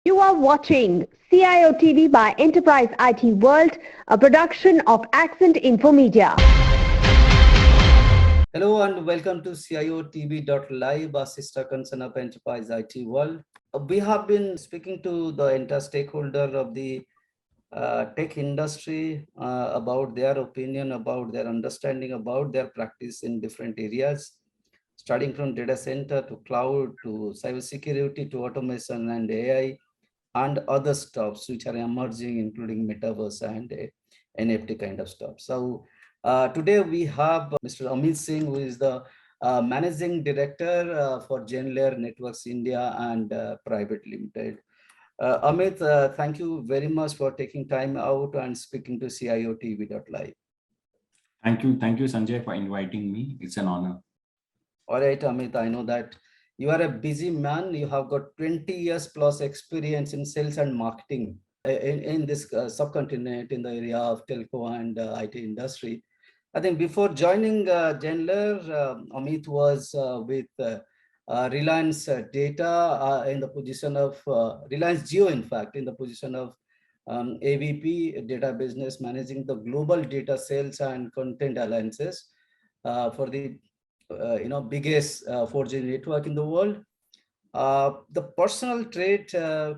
You are watching CIOTV by Enterprise IT World, a production of Accent Infomedia. Hello and welcome to CIOTV.live, a sister concern of Enterprise IT World. We have been speaking to the entire stakeholder of the tech industry about their opinion, about their understanding, about their practice in different areas, starting from data center to cloud to cybersecurity to automation and AI and other stuffs which are emerging, including metaverse and NFT kind of stuff. So today we have Mr. Amit Singh, who is the Managing Director for Zenlayer Networks India and Private Limited. Amit, thank you very much for taking time out and speaking to CIOTV.live. Thank you, Sanjay, for inviting me. It's an honor. All right, Amit, I know that you are a busy man. You have got 20 years plus experience in sales and marketing in this subcontinent in the area of telco and IT industry. I think before joining Zenlayer, Amit was with Reliance Data in the position of Reliance Jio, in fact, in the position of AVP, Data Business, managing the global data sales and content alliances for the biggest 4G network in the world. The personal trait, I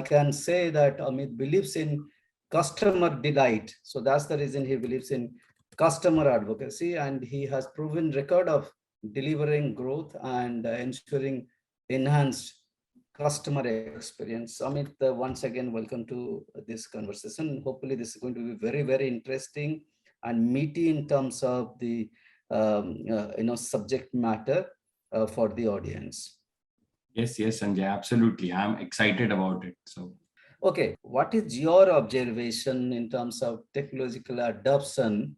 can say that Amit believes in customer delight. So that's the reason he believes in customer advocacy, and he has proven record of delivering growth and ensuring enhanced customer experience. Amit, once again, welcome to this conversation. Hopefully this is going to be very, very interesting and meaty in terms of the subject matter for the audience. Yes, Sanjay, absolutely. I'm excited about it. So, okay, what is your observation in terms of technological adoption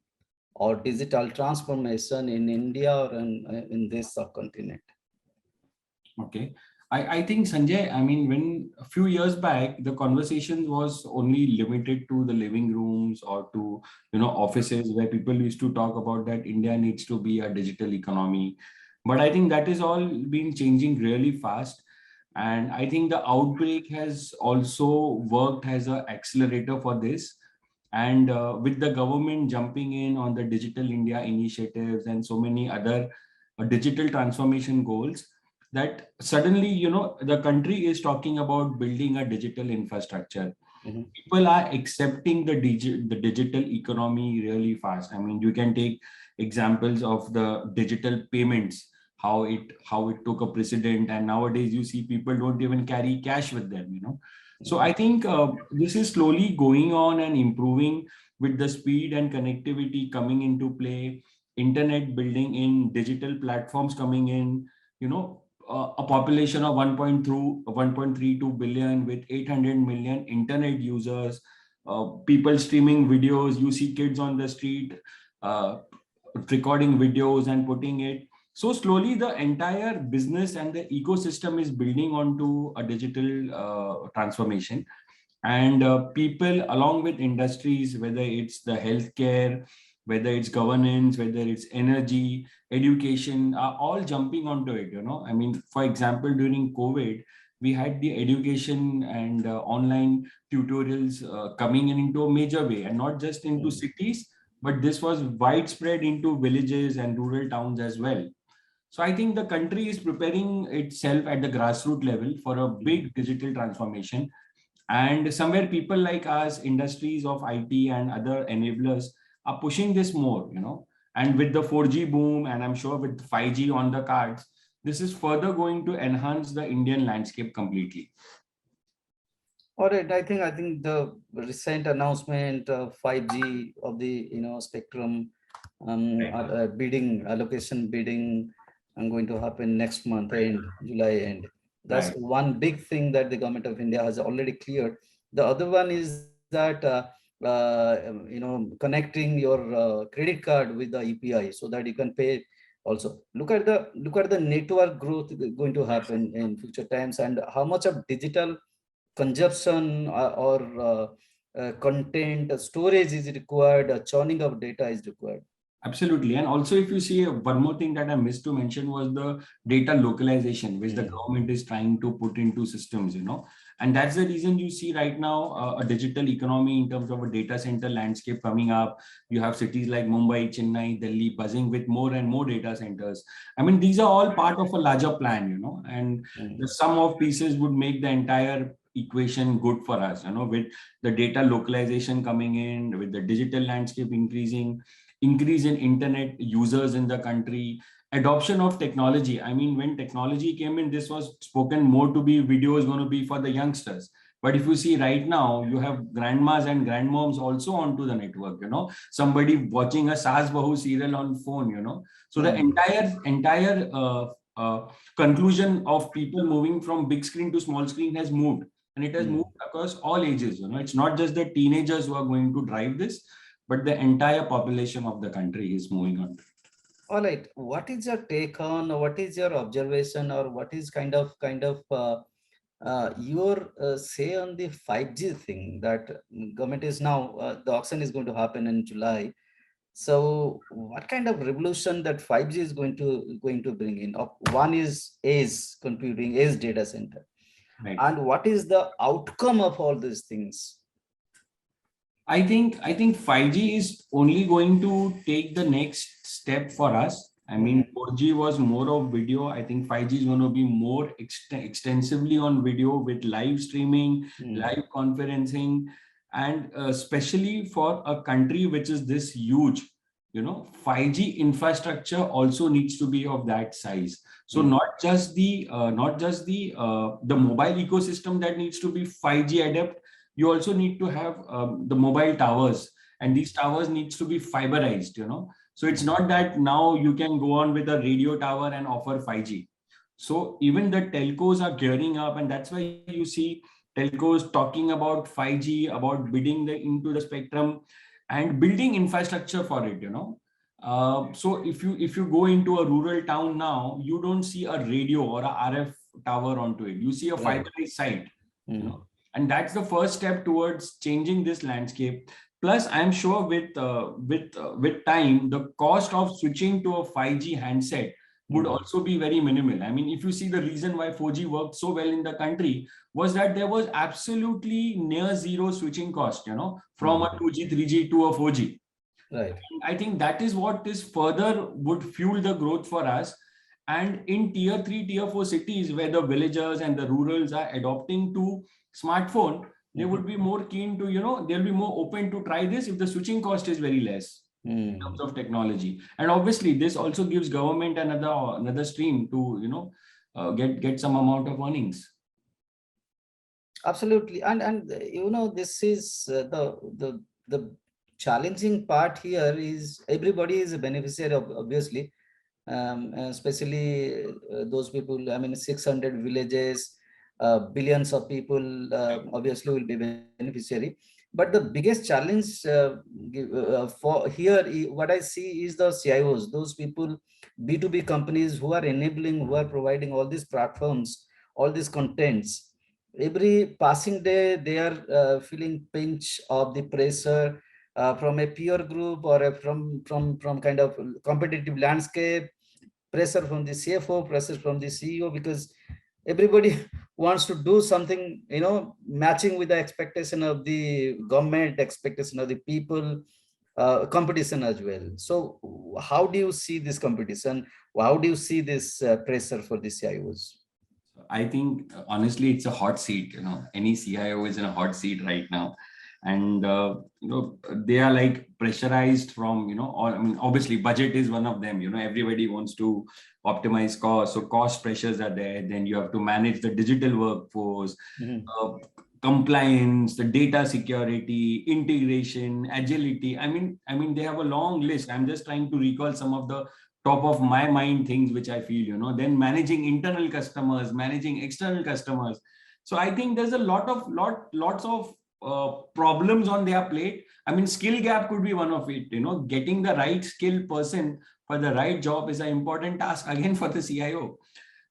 or digital transformation in India or in this subcontinent? Okay. I think, Sanjay, I mean, when a few years back, the conversation was only limited to the living rooms or to, offices where people used to talk about that India needs to be a digital economy. But I think that is all been changing really fast. And I think the outbreak has also worked as an accelerator for this. And with the government jumping in on the Digital India initiatives and so many other digital transformation goals, that suddenly, the country is talking about building a digital infrastructure. Mm-hmm. People are accepting the digital economy really fast. I mean, you can take examples of the digital payments, how it took a precedent, and nowadays you see people don't even carry cash with them. So I think this is slowly going on and improving with the speed and connectivity coming into play, internet building in, digital platforms coming in, a population of 1.32 billion with 800 million internet users, people streaming videos. You see kids on the street recording videos and putting it. So slowly the entire business and the ecosystem is building onto a digital transformation. And people along with industries, whether it's the healthcare, whether it's governance, whether it's energy, education, are all jumping onto it. I mean, for example, during COVID, we had the education and online tutorials coming in into a major way, and not just into cities, but this was widespread into villages and rural towns as well. So I think the country is preparing itself at the grassroots level for a big digital transformation. And somewhere people like us, industries of IT and other enablers are pushing this more, and with the 4G boom, and I'm sure with 5G on the cards, this is further going to enhance the Indian landscape completely. All right, I think the recent announcement of 5G of the spectrum allocation bidding going to happen next month end, July end. That's right. One big thing that the government of India has already cleared. The other one is that connecting your credit card with the EPI so that you can pay. Also, look at the network growth going to happen in future times, and how much of digital consumption or content storage is required, churning of data is required. Absolutely. And also, if you see one more thing that I missed to mention was the data localization, which the government is trying to put into systems, and that's the reason you see right now a digital economy in terms of a data center landscape coming up. You have cities like Mumbai, Chennai, Delhi buzzing with more and more data centers. I mean, these are all part of a larger plan, and the sum of pieces would make the entire equation good for us, with the data localization coming in, with the digital landscape increasing, increase in internet users in the country, adoption of technology. I mean, when technology came in, this was spoken more to be video is going to be for the youngsters. But if you see right now, you have grandmas and grandmoms also onto the network, somebody watching a Saas Bahu serial on phone, So the entire conclusion of people moving from big screen to small screen has moved. And it has moved across all ages, It's not just the teenagers who are going to drive this, but the entire population of the country is moving on. All right. What is your take on, or what is your observation, or what is your say on the 5G thing that government is now, the auction is going to happen in July. So what kind of revolution that 5G is going to bring in? One is edge computing, edge data center. Right. And what is the outcome of all these things? I think 5G is only going to take the next step for us. I mean, 4G was more of video. I think 5G is going to be more extensively on video with live streaming, live conferencing, and especially for a country which is this huge, 5G infrastructure also needs to be of that size. So not just the mobile ecosystem that needs to be 5G adept. You also need to have the mobile towers, and these towers needs to be fiberized, So it's not that now you can go on with a radio tower and offer 5G. So even the telcos are gearing up, and that's why you see telcos talking about 5G, about bidding into the spectrum and building infrastructure for it, So if you go into a rural town now, you don't see a radio or a RF tower onto it. You see a fiberized site, And that's the first step towards changing this landscape. Plus, I'm sure with time, the cost of switching to a 5G handset would also be very minimal. I mean, if you see the reason why 4G worked so well in the country was that there was absolutely near zero switching cost, from a 2G, 3G to a 4G. Right. I think that is what is further would fuel the growth for us. And in tier 3, tier 4 cities where the villagers and the rurals are adopting to smartphone, they would be more keen to, they'll be more open to try this if the switching cost is very less in terms of technology. And obviously, this also gives government another stream to, get some amount of earnings. Absolutely. And this is the challenging part here is everybody is a beneficiary of, obviously, especially those people. I mean, 600 villages, billions of people obviously will be beneficiary. But the biggest challenge for here, what I see is the CIOs, those people, B2B companies who are enabling, who are providing all these platforms, all these contents. Every passing day, they are feeling pinch of the pressure from a peer group or from kind of competitive landscape, pressure from the CFO, pressure from the CEO, because everybody wants to do something, matching with the expectation of the government, expectation of the people, competition as well. So how do you see this competition? How do you see this pressure for the CIOs? I think honestly, it's a hot seat. Any CIO is in a hot seat right now, and they are like pressurized from all. I mean, obviously, budget is one of them. Everybody wants to optimize cost, so cost pressures are there. Then you have to manage the digital workforce, compliance, the data security, integration, agility. I mean, they have a long list. I'm just trying to recall some of the top of my mind things which I feel, then managing internal customers, managing external customers. So I think there's a lots of problems on their plate. I mean, skill gap could be one of it, getting the right skilled person for the right job is an important task again for the CIO.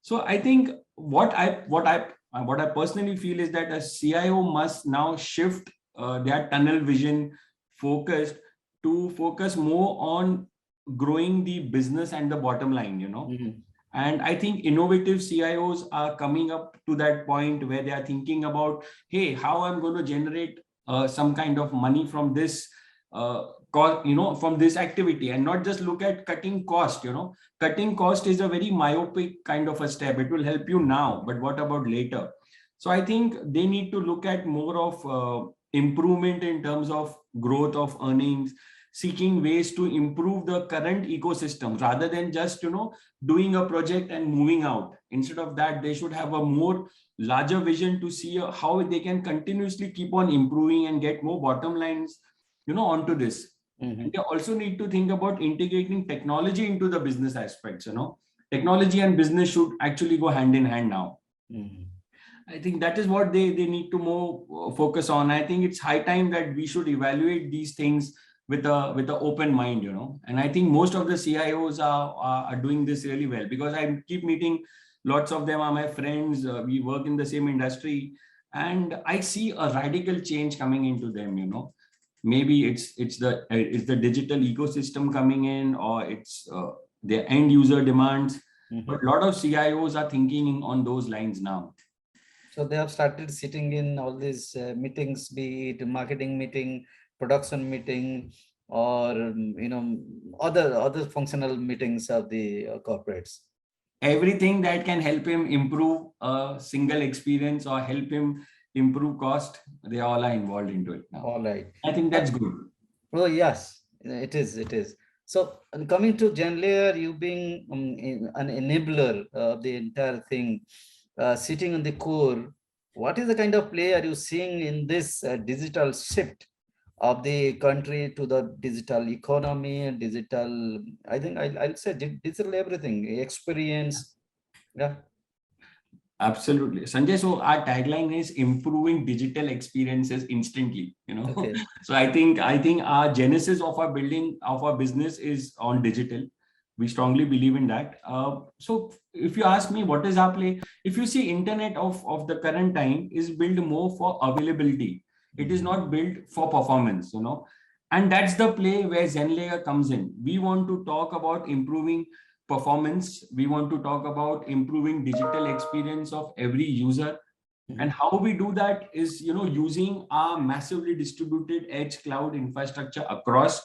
So I think what I personally feel is that a CIO must now shift their tunnel vision focus more on growing the business and the bottom line, Mhm. And I think innovative CIOs are coming up to that point where they are thinking about, hey, how I'm going to generate some kind of money from this cost, from this activity, and not just look at cutting cost. Cutting cost is a very myopic kind of a step. It will help you now, but what about later? So I think they need to look at more of improvement in terms of growth of earnings, seeking ways to improve the current ecosystem rather than just doing a project and moving out. Instead of that, they should have a more larger vision to see how they can continuously keep on improving and get more bottom lines, onto this. And they also need to think about integrating technology into the business aspects. Technology and business should actually go hand in hand now. Mhm. I think that is what they need to more focus on. I think it's high time that we should evaluate these things with a open mind, And I think most of the CIOs are doing this really well, because I keep meeting lots of them are my friends. We work in the same industry, and I see a radical change coming into them. Maybe it's the digital ecosystem coming in, or it's their end user demands. But a lot of CIOs are thinking on those lines now. So they have started sitting in all these meetings, be it marketing meeting, production meeting, or other functional meetings of the corporates. Everything that can help him improve a single experience or help him improve cost, they all are involved into it now. All right. I think that's good. Oh yes, it is. It is. So coming to Zenlayer, you being an enabler of the entire thing, sitting on the core, what is the kind of play are you seeing in this digital shift of the country to the digital economy, digital, I think I'll say digital everything, experience. Yeah. Absolutely, Sanjay. So our tagline is improving digital experiences instantly. Okay. So I think our genesis of our building of our business is on digital. We strongly believe in that. So if you ask me what is our play, if you see internet of the current time is built more for availability. It is not built for performance. And that's the play where Zenlayer comes in. We want to talk about improving performance. We want to talk about improving digital experience of every user. And how we do that is, using our massively distributed edge cloud infrastructure across,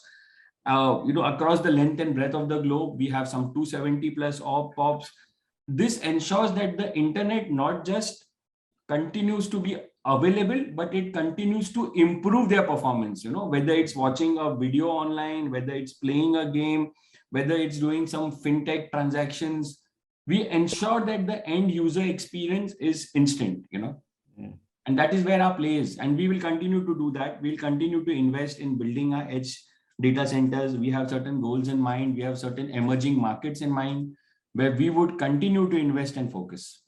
across the length and breadth of the globe. We have some 270 plus POPs. This ensures that the internet not just continues to be available, but it continues to improve their performance, whether it's watching a video online, whether it's playing a game, whether it's doing some fintech transactions. We ensure that the end user experience is instant, and that is where our play is. And we will continue to do that. We'll continue to invest in building our edge data centers. We have certain goals in mind. We have certain emerging markets in mind where we would continue to invest and focus.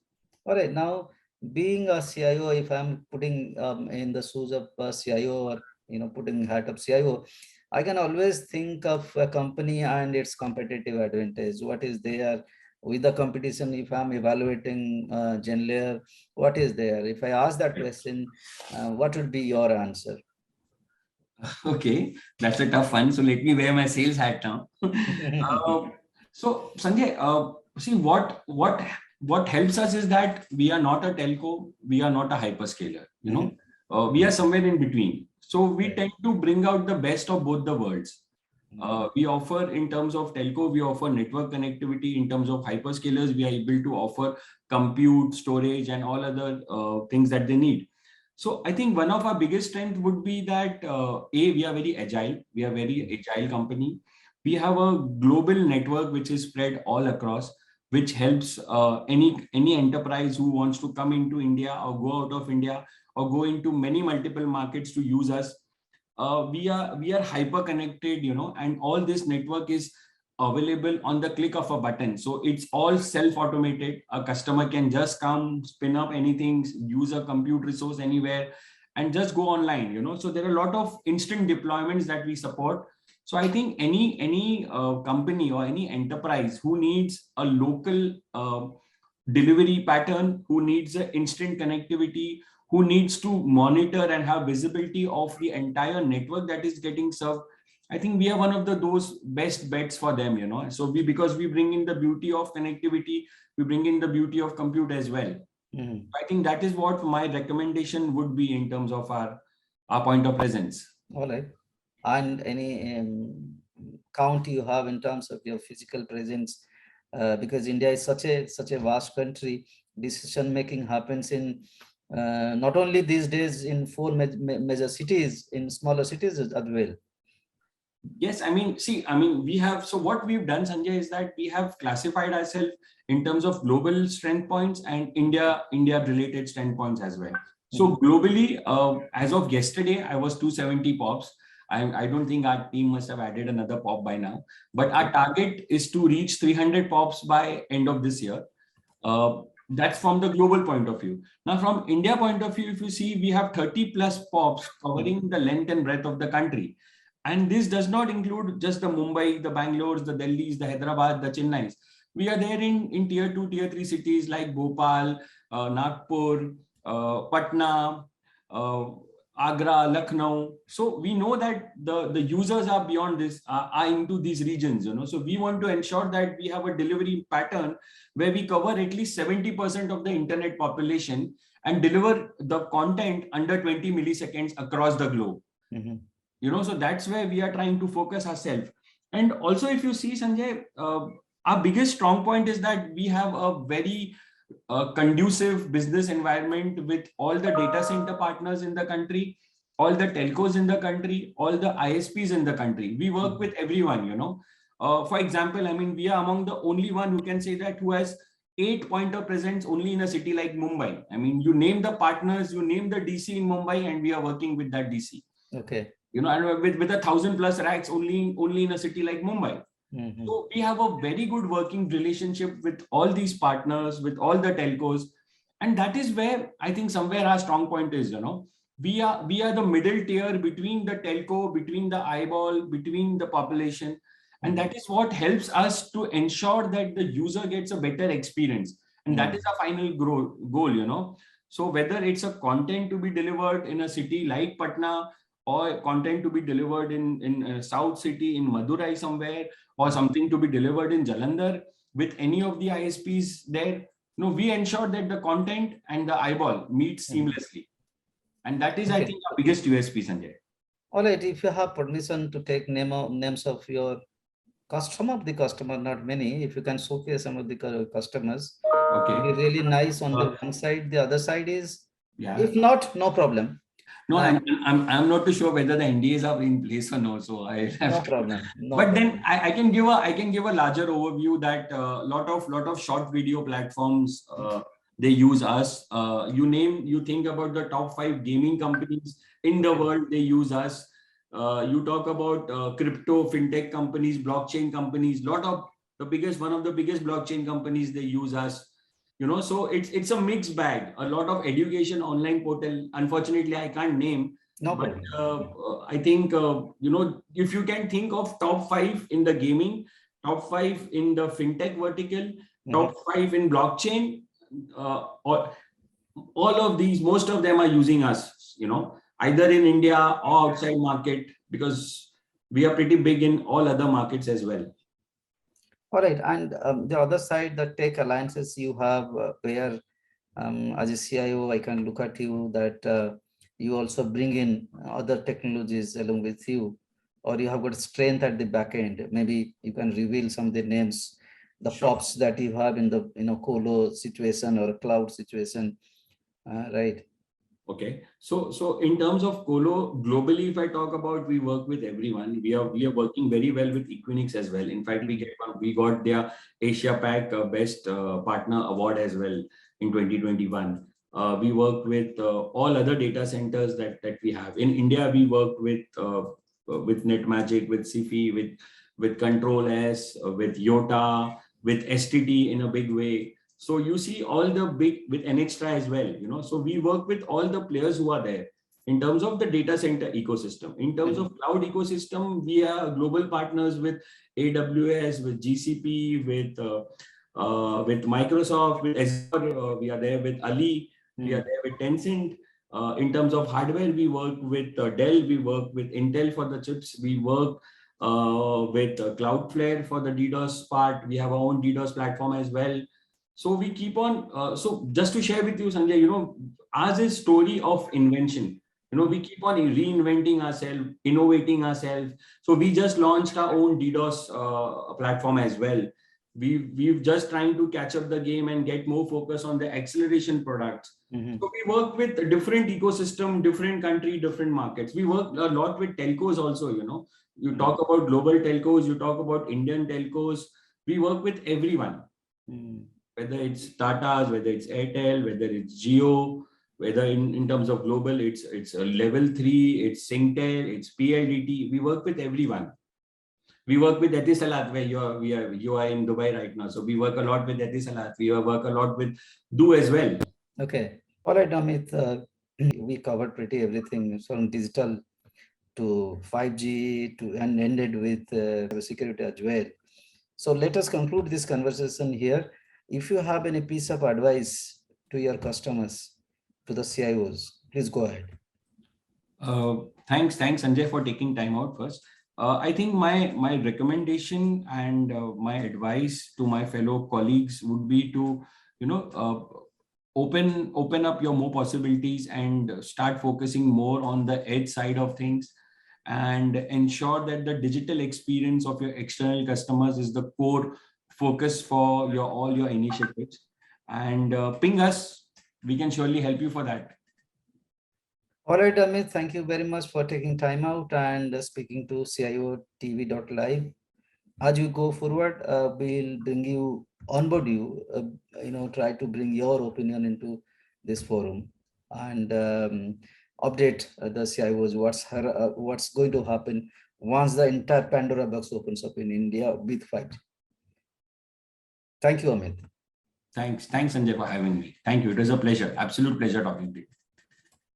All right. Now, being a CIO, if I'm putting in the shoes of a CIO, or putting hat of CIO, I can always think of a company and its competitive advantage. What is there with the competition? If I'm evaluating Zenlayer, what is there? If I ask that question, what would be your answer? Okay, that's a tough one. So let me wear my sales hat now. So Sanjay, see what helps us is that we are not a telco, we are not a hyperscaler. We are somewhere in between. So we tend to bring out the best of both the worlds. We offer, in terms of telco, we offer network connectivity. In terms of hyperscalers, we are able to offer compute, storage, and all other things that they need. So I think one of our biggest strength would be that we are very agile. We are a very agile company. We have a global network which is spread all across, which helps any enterprise who wants to come into India or go out of India or go into many multiple markets to use us. We are hyper connected, and all this network is available on the click of a button. So it's all self-automated. A customer can just come, spin up anything, use a compute resource anywhere, and just go online. So there are a lot of instant deployments that we support. So I think any company or any enterprise who needs a local delivery pattern, who needs an instant connectivity, who needs to monitor and have visibility of the entire network that is getting served, I think we are one of those best bets for them, you know. So because we bring in the beauty of connectivity, we bring in the beauty of compute as well. I think that is what my recommendation would be in terms of our point of presence. All right. And any count you have in terms of your physical presence? Because India is such a vast country. Decision making happens in not only these days in four major cities, in smaller cities as well. Yes, I mean, see, I mean, we have, so what we've done, Sanjay, is that we have classified ourselves in terms of global strength points and India related strength points as well. So globally, as of yesterday, I was 270 pops. I don't think our team must have added another pop by now, but our target is to reach 300 pops by end of this year. That's from the global point of view. Now, from India point of view, if you see, we have 30 plus pops covering the length and breadth of the country. And this does not include just the Mumbai, the Bangalore's, the Delhi's, the Hyderabad, the Chennai's. We are there in tier 2, tier 3 cities like Bhopal, Nagpur, Patna, Agra, Lucknow. So we know that the users are beyond this, are into these regions, you know. So we want to ensure that we have a delivery pattern where we cover at least 70% of the internet population and deliver the content under 20 milliseconds across the globe. You know, so that's where we are trying to focus ourselves. And also, if you see, Sanjay, our biggest strong point is that we have a very conducive business environment with all the data center partners in the country, all the telcos in the country, all the ISPs in the country. We work with everyone, you know. For example, I mean, we are among the only one who can say that who has 8 point of presence only in a city like Mumbai. I mean, you name the partners, you name the DC in Mumbai, and we are working with that DC. Okay. You know, and with 1,000 plus racks only in a city like Mumbai. So we have a very good working relationship with all these partners, with all the telcos. And that is where I think somewhere our strong point is, you know, we are the middle tier between the telco, between the eyeball, between the population. And that is what helps us to ensure that the user gets a better experience. And that is our final goal, you know. So whether it's a content to be delivered in a city like Patna, or content to be delivered in a South City, in Madurai somewhere, or something to be delivered in Jalandhar with any of the ISPs there, no, we ensure that the content and the eyeball meet seamlessly. And that is, I think, our biggest USP, Sanjay. All right, if you have permission to take names of your customer, not many, if you can showcase some of the customers, okay, be really nice on the one side. The other side is, if not, no problem. No, I'm not too sure whether the NDAs are in place or no. So I have no problem. No but problem. then I can give a larger overview that lot of short video platforms they use us. You think about the top 5 gaming companies in the world, they use us. You talk about crypto, fintech companies, blockchain companies. One of the biggest blockchain companies, they use us. You know, so it's a mixed bag. A lot of education online portal, unfortunately I can't name, but I think you know, if you can think of top 5 in the gaming, top 5 in the fintech vertical, top 5 in blockchain, or all of these, most of them are using us, you know, either in India or outside market, because we are pretty big in all other markets as well. All right, and the other side, the tech alliances you have, where as a CIO, I can look at you that you also bring in other technologies along with you, or you have got strength at the back end. Maybe you can reveal some of the names, the pops that you have in the colo situation or cloud situation, right? Okay, so in terms of colo globally, if I talk about, we work with everyone. We are working very well with Equinix as well. In fact, we got their Asia Pac Best Partner Award as well in 2021. We work with all other data centers that we have in India. We work with NetMagic, with Sifi, with Control S, with Yota, with STT in a big way. So you see all the big, with NXtra as well, you know, so we work with all the players who are there in terms of the data center ecosystem. In terms of cloud ecosystem, we are global partners with AWS, with GCP, with Microsoft, with Azure, we are there with Ali, we are there with Tencent. In terms of hardware, we work with Dell, we work with Intel for the chips, we work with Cloudflare for the DDoS part. We have our own DDoS platform as well. So we keep on, so just to share with you, Sanjay, ours is story of invention. We keep on reinventing ourselves, innovating ourselves. So we just launched our own DDoS platform as well. We've just trying to catch up the game and get more focus on the acceleration products. So we work with different ecosystem, different country, different markets. We work a lot with telcos also, You talk about global telcos, you talk about Indian telcos. We work with everyone. Whether it's Tata's, whether it's Airtel, whether it's Jio, whether in terms of global, it's a level 3, it's Singtel, it's PLDT. We work with everyone. We work with Etisalat, where you are in Dubai right now. So we work a lot with Etisalat. We work a lot with Do as well. Okay. All right, Amit. We covered pretty everything from digital to 5G to and ended with security as well. So let us conclude this conversation here. If you have any piece of advice to your customers, to the CIOs, please go ahead. Thanks, Sanjay, for taking time out first. I think my recommendation and my advice to my fellow colleagues would be to, open up your more possibilities and start focusing more on the edge side of things, and ensure that the digital experience of your external customers is the core focus for all your initiatives. And ping us, we can surely help you for that. All right, Amit, thank you very much for taking time out and speaking to CIOTV.live. As you go forward, we'll bring you, onboard you, try to bring your opinion into this forum and update the CIOs what's going to happen once the entire Pandora box opens up in India with 5G. Thank you, Amit. Thanks, Sanjay, for having me. Thank you. It was a pleasure, absolute pleasure talking to you.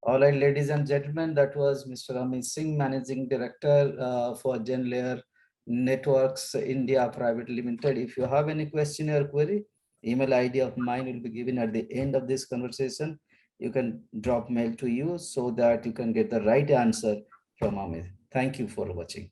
All right, ladies and gentlemen, that was Mr. Amit Singh, Managing Director for Zenlayer Networks India Private Limited. If you have any question or query, email ID of mine will be given at the end of this conversation. You can drop mail to you so that you can get the right answer from Amit. Thank you for watching.